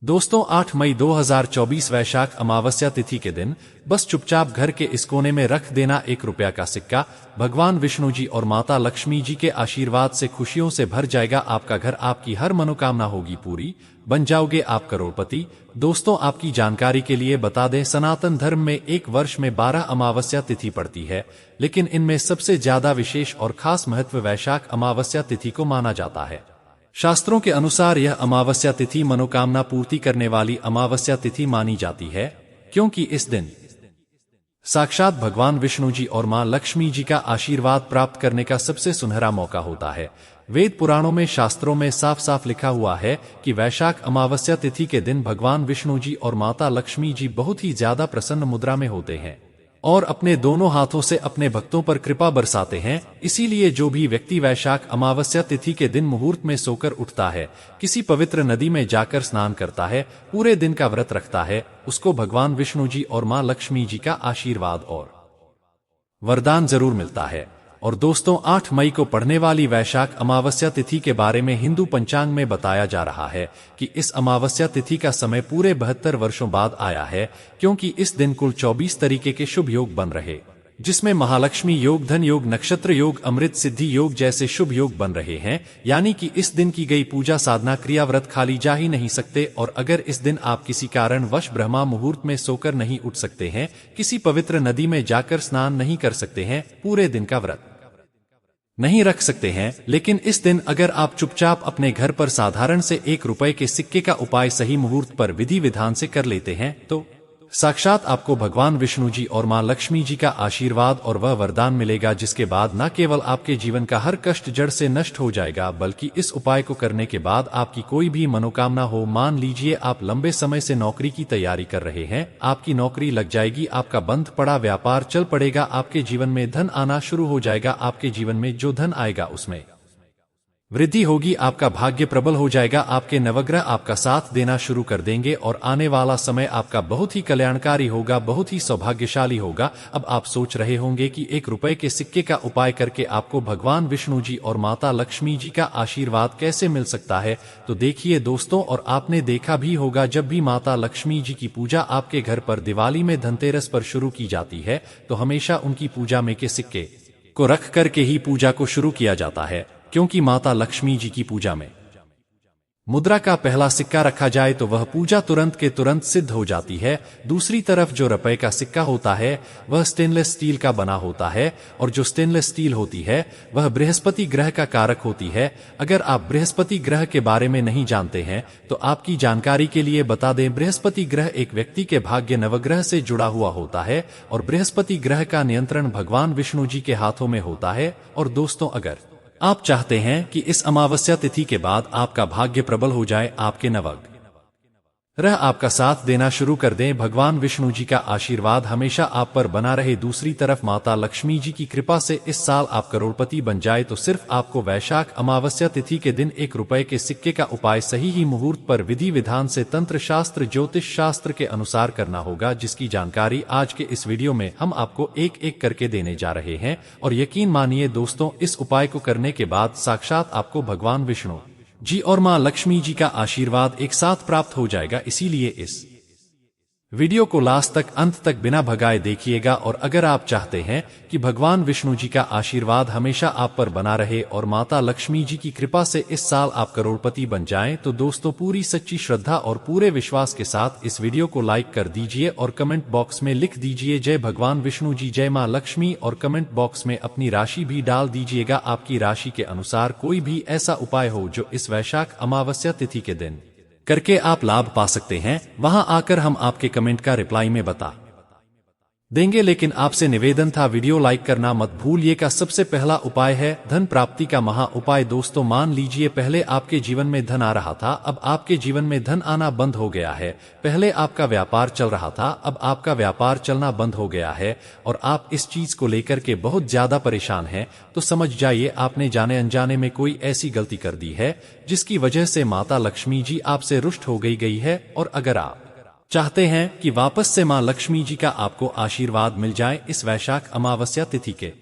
दोस्तों 8 मई 2024 वैशाख अमावस्या तिथि के दिन बस चुपचाप घर के इस कोने में रख देना ₹1 का सिक्का। भगवान विष्णु जी और माता लक्ष्मी जी के आशीर्वाद से खुशियों से भर जाएगा आपका घर, आपकी हर मनोकामना होगी पूरी, बन जाओगे आप करोड़पति। दोस्तों आपकी जानकारी के लिए बता दें, सनातन धर्म में एक वर्ष में 12 अमावस्या तिथि पड़ती है, लेकिन इनमें सबसे ज्यादा विशेष और खास महत्व वैशाख अमावस्या तिथि को माना जाता है। शास्त्रों के अनुसार यह अमावस्या तिथि मनोकामना पूर्ति करने वाली अमावस्या तिथि मानी जाती है, क्योंकि इस दिन साक्षात भगवान विष्णु जी और मां लक्ष्मी जी का आशीर्वाद प्राप्त करने का सबसे सुनहरा मौका होता है। वेद पुराणों में शास्त्रों में साफ साफ लिखा हुआ है कि वैशाख अमावस्या तिथि के दिन भगवान विष्णु जी और माता लक्ष्मी जी बहुत ही ज्यादा प्रसन्न मुद्रा में होते हैं और अपने दोनों हाथों से अपने भक्तों पर कृपा बरसाते हैं। इसीलिए जो भी व्यक्ति वैशाख अमावस्या तिथि के दिन मुहूर्त में सोकर उठता है, किसी पवित्र नदी में जाकर स्नान करता है, पूरे दिन का व्रत रखता है, उसको भगवान विष्णु जी और मां लक्ष्मी जी का आशीर्वाद और वरदान जरूर मिलता है। और दोस्तों 8 मई को पड़ने वाली वैशाख अमावस्या तिथि के बारे में हिंदू पंचांग में बताया जा रहा है कि इस अमावस्या तिथि का समय पूरे 72 वर्षों बाद आया है, क्योंकि इस दिन कुल 24 तरीके के शुभ योग बन रहे, जिसमें महालक्ष्मी योग, धन योग, नक्षत्र योग, अमृत सिद्धि योग जैसे शुभ योग बन रहे हैं। यानी कि इस दिन की गई पूजा साधना क्रिया व्रत खाली जा ही नहीं सकते। और अगर इस दिन आप किसी कारणवश ब्रह्मा मुहूर्त में सोकर नहीं उठ सकते हैं, किसी पवित्र नदी में जाकर स्नान नहीं कर सकते हैं, पूरे दिन का व्रत नहीं रख सकते हैं, लेकिन इस दिन अगर आप चुपचाप अपने घर पर साधारण से ₹1 के सिक्के का उपाय सही मुहूर्त पर विधि विधान से कर लेते हैं, तो साक्षात आपको भगवान विष्णु जी और मां लक्ष्मी जी का आशीर्वाद और वह वरदान मिलेगा, जिसके बाद न केवल आपके जीवन का हर कष्ट जड़ से नष्ट हो जाएगा, बल्कि इस उपाय को करने के बाद आपकी कोई भी मनोकामना हो, मान लीजिए आप लंबे समय से नौकरी की तैयारी कर रहे हैं, आपकी नौकरी लग जाएगी, आपका बंद पड़ा व्यापार चल पड़ेगा, आपके जीवन में धन आना शुरू हो जाएगा, आपके जीवन में जो धन आएगा उसमें वृद्धि होगी, आपका भाग्य प्रबल हो जाएगा, आपके नवग्रह आपका साथ देना शुरू कर देंगे और आने वाला समय आपका बहुत ही कल्याणकारी होगा, बहुत ही सौभाग्यशाली होगा। अब आप सोच रहे होंगे कि ₹1 के सिक्के का उपाय करके आपको भगवान विष्णु जी और माता लक्ष्मी जी का आशीर्वाद कैसे मिल सकता है, तो देखिए दोस्तों, और आपने देखा भी होगा जब भी माता लक्ष्मी जी की पूजा आपके घर पर दिवाली में धनतेरस पर शुरू की जाती है, तो हमेशा उनकी पूजा में के सिक्के को रख करके ही पूजा को शुरू किया जाता है, क्योंकि माता लक्ष्मी जी की पूजा में मुद्रा का पहला सिक्का रखा जाए तो वह पूजा तुरंत के तुरंत सिद्ध हो जाती है। दूसरी तरफ जो ₹1 का सिक्का होता है वह स्टेनलेस स्टील का बना होता है, और जो स्टेनलेस स्टील होती है वह बृहस्पति ग्रह का कारक होती है। अगर आप बृहस्पति ग्रह के बारे में नहीं जानते हैं तो आपकी जानकारी के लिए बता दें, बृहस्पति ग्रह एक व्यक्ति के भाग्य नवग्रह से जुड़ा हुआ होता है और बृहस्पति ग्रह का नियंत्रण भगवान विष्णु जी के हाथों में होता है। और दोस्तों अगर आप चाहते हैं कि इस अमावस्या तिथि के बाद आपका भाग्य प्रबल हो जाए, आपके नवग्रह आपका साथ देना शुरू कर दें, भगवान विष्णु जी का आशीर्वाद हमेशा आप पर बना रहे, दूसरी तरफ माता लक्ष्मी जी की कृपा से इस साल आप करोड़पति बन जाए, तो सिर्फ आपको वैशाख अमावस्या तिथि के दिन ₹1 के सिक्के का उपाय सही ही मुहूर्त पर विधि विधान से तंत्र शास्त्र ज्योतिष शास्त्र के अनुसार करना होगा, जिसकी जानकारी आज के इस वीडियो में हम आपको एक एक करके देने जा रहे हैं। और यकीन मानिए दोस्तों, इस उपाय को करने के बाद साक्षात आपको भगवान विष्णु जी और मां लक्ष्मी जी का आशीर्वाद एक साथ प्राप्त हो जाएगा। इसीलिए इस वीडियो को लास्ट तक, अंत तक बिना भगाए देखिएगा। और अगर आप चाहते हैं कि भगवान विष्णु जी का आशीर्वाद हमेशा आप पर बना रहे और माता लक्ष्मी जी की कृपा से इस साल आप करोड़पति बन जाएं, तो दोस्तों पूरी सच्ची श्रद्धा और पूरे विश्वास के साथ इस वीडियो को लाइक कर दीजिए और कमेंट बॉक्स में लिख दीजिए जय भगवान विष्णु जी, जय मां लक्ष्मी, और कमेंट बॉक्स में अपनी राशि भी डाल दीजिएगा। आपकी राशि के अनुसार कोई भी ऐसा उपाय हो जो इस वैशाख अमावस्या तिथि के दिन करके आप लाभ पा सकते हैं, वहां आकर हम आपके कमेंट का रिप्लाई में बता देंगे। लेकिन आपसे निवेदन था, वीडियो लाइक करना मत भूलिए। का सबसे पहला उपाय है धन प्राप्ति का महा उपाय। दोस्तों मान लीजिए पहले आपके जीवन में धन आ रहा था, अब आपके जीवन में धन आना बंद हो गया है। पहले आपका व्यापार चल रहा था, अब आपका व्यापार चलना बंद हो गया है और आप इस चीज को लेकर के बहुत ज्यादा परेशान हैं, तो समझ जाइए आपने जाने अनजाने में कोई ऐसी गलती कर दी है जिसकी वजह से माता लक्ष्मी जी आपसे रुष्ट हो गई है। और अगर आप चाहते हैं कि वापस से मां लक्ष्मी जी का आपको आशीर्वाद मिल जाए इस वैशाख अमावस्या तिथि के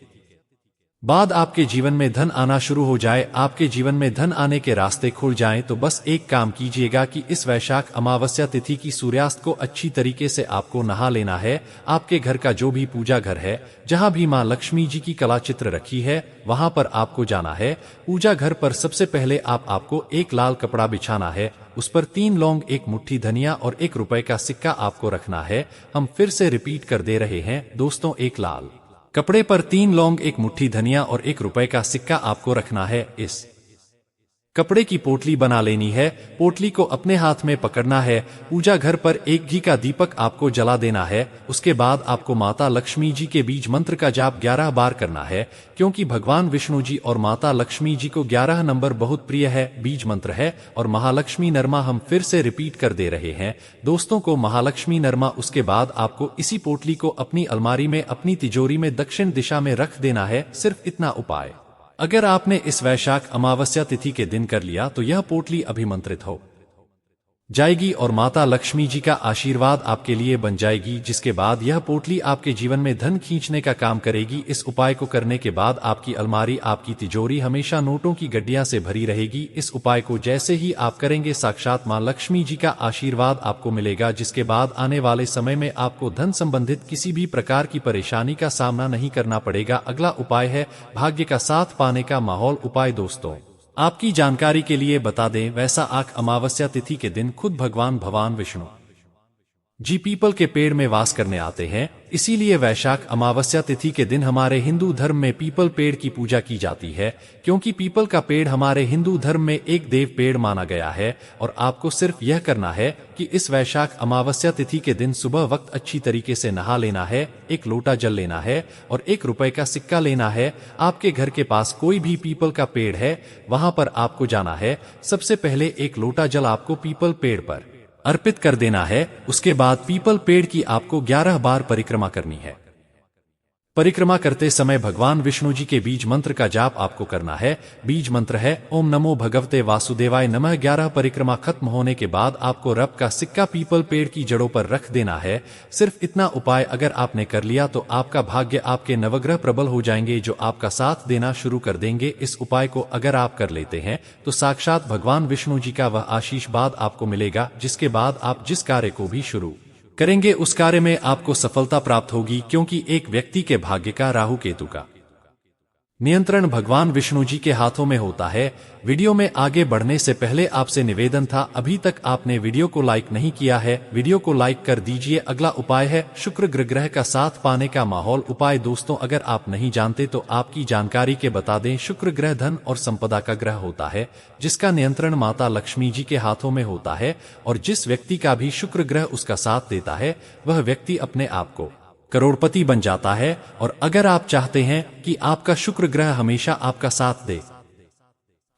बाद आपके जीवन में धन आना शुरू हो जाए, आपके जीवन में धन आने के रास्ते खुल जाएं, तो बस एक काम कीजिएगा कि इस वैशाख अमावस्या तिथि की सूर्यास्त को अच्छी तरीके से आपको नहा लेना है। आपके घर का जो भी पूजा घर है, जहां भी मां लक्ष्मी जी की कला चित्र रखी है, वहां पर आपको जाना है। पूजा घर पर सबसे पहले आपको एक लाल कपड़ा बिछाना है, उस पर 3 लौंग, 1 मुट्ठी धनिया और 1 रुपए का सिक्का आपको रखना है। हम फिर से रिपीट कर दे रहे हैं दोस्तों, एक लाल कपड़े पर 3 लौंग, 1 मुट्ठी धनिया और 1 रुपए का सिक्का आपको रखना है। इस कपड़े की पोटली बना लेनी है, पोटली को अपने हाथ में पकड़ना है। पूजा घर पर एक घी का दीपक आपको जला देना है। उसके बाद आपको माता लक्ष्मी जी के बीज मंत्र का जाप 11 बार करना है, क्योंकि भगवान विष्णु जी और माता लक्ष्मी जी को 11 नंबर बहुत प्रिय है, बीज मंत्र है। और महालक्ष्मी नरमा हम फिर से रिपीट कर दे रहे हैं दोस्तों को, महालक्ष्मी नरमा। उसके बाद आपको इसी पोटली को अपनी अलमारी में, अपनी तिजोरी में दक्षिण दिशा में रख देना है। सिर्फ इतना उपाय अगर आपने इस वैशाख अमावस्या तिथि के दिन कर लिया तो यह पोटली अभिमंत्रित हो जाएगी और माता लक्ष्मी जी का आशीर्वाद आपके लिए बन जाएगी, जिसके बाद यह पोटली आपके जीवन में धन खींचने का काम करेगी। इस उपाय को करने के बाद आपकी अलमारी, आपकी तिजोरी हमेशा नोटों की गड्डियां से भरी रहेगी। इस उपाय को जैसे ही आप करेंगे, साक्षात मां लक्ष्मी जी का आशीर्वाद आपको मिलेगा, जिसके बाद आने वाले समय में आपको धन संबंधित किसी भी प्रकार की परेशानी का सामना नहीं करना पड़ेगा। अगला उपाय है भाग्य का साथ पाने का माहौल उपाय। दोस्तों, आपकी जानकारी के लिए बता दें, वैशाख अमावस्या तिथि के दिन खुद भगवान विष्णु जी पीपल के पेड़ में वास करने आते हैं। इसीलिए वैशाख अमावस्या तिथि के दिन हमारे हिंदू धर्म में पीपल पेड़ की पूजा की जाती है, क्योंकि पीपल का पेड़ हमारे हिंदू धर्म में एक देव पेड़ माना गया है। और आपको सिर्फ यह करना है कि इस वैशाख अमावस्या तिथि के दिन सुबह वक्त अच्छी तरीके से नहा लेना है, 1 लोटा जल लेना है और 1 रुपए का सिक्का लेना है। आपके घर के पास कोई भी पीपल का पेड़ है, वहां पर आपको जाना है। सबसे पहले 1 लोटा जल आपको पीपल पेड़ पर अर्पित कर देना है। उसके बाद पीपल पेड़ की आपको 11 बार परिक्रमा करनी है। परिक्रमा करते समय भगवान विष्णु जी के बीज मंत्र का जाप आपको करना है। बीज मंत्र है ओम नमो भगवते वासुदेवाय नमः। 11 परिक्रमा खत्म होने के बाद आपको रब का सिक्का पीपल पेड़ की जड़ों पर रख देना है। सिर्फ इतना उपाय अगर आपने कर लिया तो आपका भाग्य, आपके नवग्रह प्रबल हो जाएंगे, जो आपका साथ देना शुरू कर देंगे। इस उपाय को अगर आप कर लेते हैं तो साक्षात भगवान विष्णु जी का वह आशीर्वाद आपको मिलेगा, जिसके बाद आप जिस कार्य को भी शुरू करेंगे उस कार्य में आपको सफलता प्राप्त होगी, क्योंकि एक व्यक्ति के भाग्य का राहु केतु का नियंत्रण भगवान विष्णु जी के हाथों में होता है। वीडियो में आगे बढ़ने से पहले आपसे निवेदन था, अभी तक आपने वीडियो को लाइक नहीं किया है, वीडियो को लाइक कर दीजिए। अगला उपाय है शुक्र ग्रह का साथ पाने का माहौल उपाय। दोस्तों, अगर आप नहीं जानते तो आपकी जानकारी के बता दें, शुक्र ग्रह धन और संपदा का ग्रह होता है, जिसका नियंत्रण माता लक्ष्मी जी के हाथों में होता है। और जिस व्यक्ति का भी शुक्र ग्रह उसका साथ देता है, वह व्यक्ति अपने आप को करोड़पति बन जाता है। और अगर आप चाहते हैं कि आपका शुक्र ग्रह हमेशा आपका साथ दे,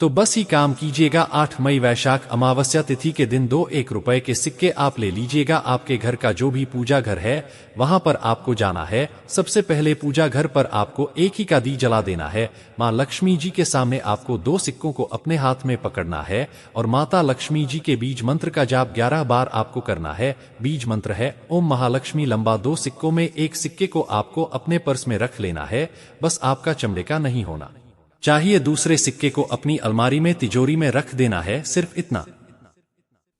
तो बस ही काम कीजिएगा। 8 मई वैशाख अमावस्या तिथि के दिन 2 1 रुपए के सिक्के आप ले लीजिएगा। आपके घर का जो भी पूजा घर है, वहां पर आपको जाना है। सबसे पहले पूजा घर पर आपको एक ही का दी जला देना है। मां लक्ष्मी जी के सामने आपको 2 सिक्कों को अपने हाथ में पकड़ना है और माता लक्ष्मी जी के बीज मंत्र का जाप 11 बार आपको करना है। बीज मंत्र है ओम महालक्ष्मी लंबा। 2 सिक्कों में एक सिक्के को आपको अपने पर्स में रख लेना है, बस आपका चमड़े का नहीं होना चाहिए। दूसरे सिक्के को अपनी अलमारी में, तिजोरी में रख देना है। सिर्फ इतना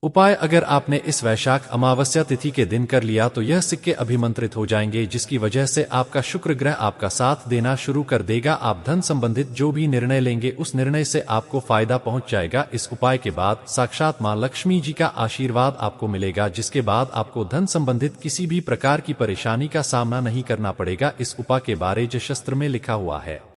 उपाय अगर आपने इस वैशाख अमावस्या तिथि के दिन कर लिया तो यह सिक्के अभिमंत्रित हो जाएंगे, जिसकी वजह से आपका शुक्र ग्रह आपका साथ देना शुरू कर देगा। आप धन संबंधित जो भी निर्णय लेंगे उस निर्णय से आपको फायदा पहुंच जाएगा। इस उपाय के बाद साक्षात मां लक्ष्मी जी का आशीर्वाद आपको मिलेगा, जिसके बाद आपको धन संबंधित किसी भी प्रकार की परेशानी का सामना नहीं करना पड़ेगा। इस उपाय के बारे जो शास्त्र में लिखा हुआ है